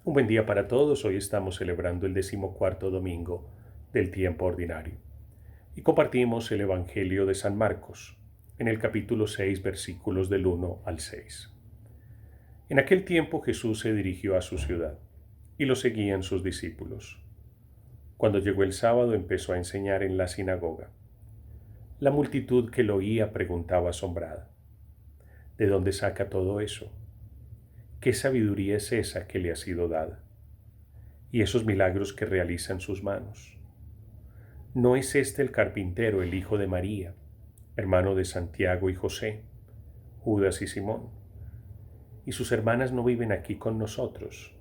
Un buen día para todos. Hoy estamos celebrando el 14º domingo del tiempo ordinario y compartimos el Evangelio de San Marcos en el capítulo 6, versículos del 1 al 6. En aquel tiempo Jesús se dirigió a su ciudad y lo seguían sus discípulos. Cuando llegó el sábado empezó a enseñar en la sinagoga. La multitud que lo oía preguntaba asombrada: ¿de dónde saca todo eso? ¿Qué sabiduría es esa que le ha sido dada? Y esos milagros que realizan sus manos. ¿No es este el carpintero, el hijo de María, hermano de Santiago y José, Judas y Simón? ¿Y sus hermanas no viven aquí con nosotros?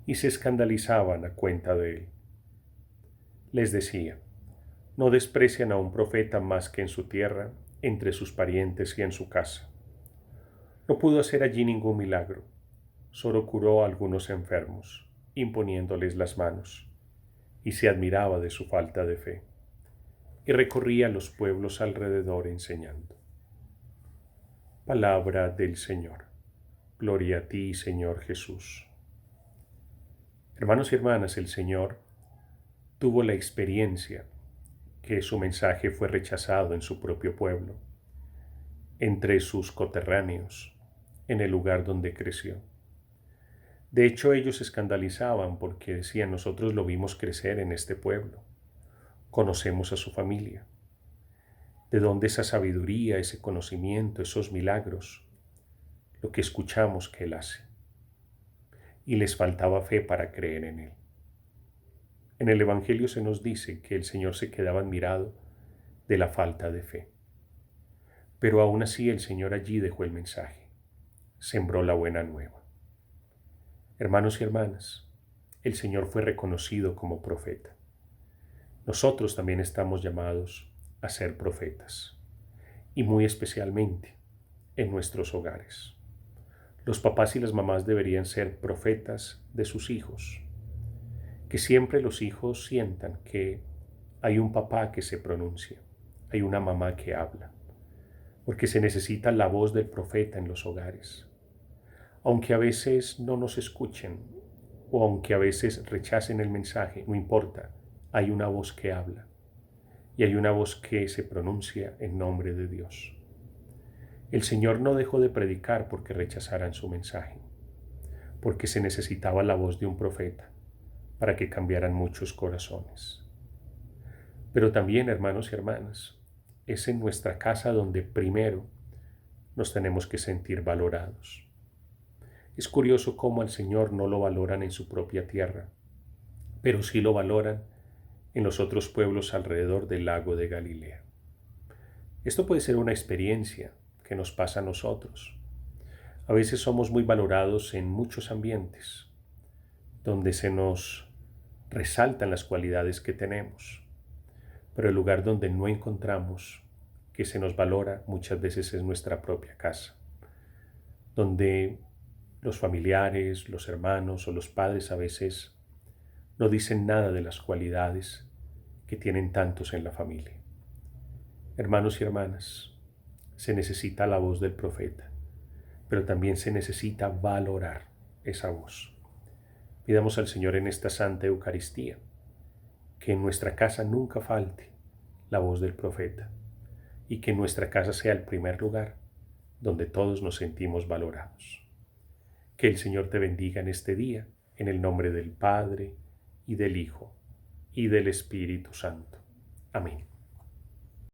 Y se escandalizaban a cuenta de él. Les decía: ¿no desprecian a un profeta más que en su tierra, entre sus parientes y en su casa? No pudo hacer allí ningún milagro, solo curó a algunos enfermos, imponiéndoles las manos, y se admiraba de su falta de fe, y recorría los pueblos alrededor enseñando. Palabra del Señor. Gloria a ti, Señor Jesús. Hermanos y hermanas, el Señor tuvo la experiencia que su mensaje fue rechazado en su propio pueblo, entre sus coterráneos, en el lugar donde creció. De hecho, ellos se escandalizaban porque decían: nosotros lo vimos crecer en este pueblo, conocemos a su familia. ¿De dónde esa sabiduría, ese conocimiento, esos milagros? Lo que escuchamos que Él hace. Y les faltaba fe para creer en Él. En el Evangelio se nos dice que el Señor se quedaba admirado de la falta de fe. Pero aún así el Señor allí dejó el mensaje, sembró la buena nueva. Hermanos y hermanas, el Señor fue reconocido como profeta. Nosotros también estamos llamados a ser profetas, y muy especialmente en nuestros hogares. Los papás y las mamás deberían ser profetas de sus hijos, que siempre los hijos sientan que hay un papá que se pronuncia, hay una mamá que habla, porque se necesita la voz del profeta en los hogares. Aunque a veces no nos escuchen o aunque a veces rechacen el mensaje, no importa, hay una voz que habla y hay una voz que se pronuncia en nombre de Dios. El Señor no dejó de predicar porque rechazaran su mensaje, porque se necesitaba la voz de un profeta para que cambiaran muchos corazones. Pero también, hermanos y hermanas, es en nuestra casa donde primero nos tenemos que sentir valorados. Es curioso cómo al Señor no lo valoran en su propia tierra, pero sí lo valoran en los otros pueblos alrededor del lago de Galilea. Esto puede ser una experiencia que nos pasa a nosotros. A veces somos muy valorados en muchos ambientes, donde se nos resaltan las cualidades que tenemos, pero el lugar donde no encontramos que se nos valora muchas veces es nuestra propia casa, donde los familiares, los hermanos o los padres a veces no dicen nada de las cualidades que tienen tantos en la familia. Hermanos y hermanas, se necesita la voz del profeta, pero también se necesita valorar esa voz. Pidamos al Señor en esta Santa Eucaristía que en nuestra casa nunca falte la voz del profeta y que en nuestra casa sea el primer lugar donde todos nos sentimos valorados. Que el Señor te bendiga en este día, en el nombre del Padre, y del Hijo, y del Espíritu Santo. Amén.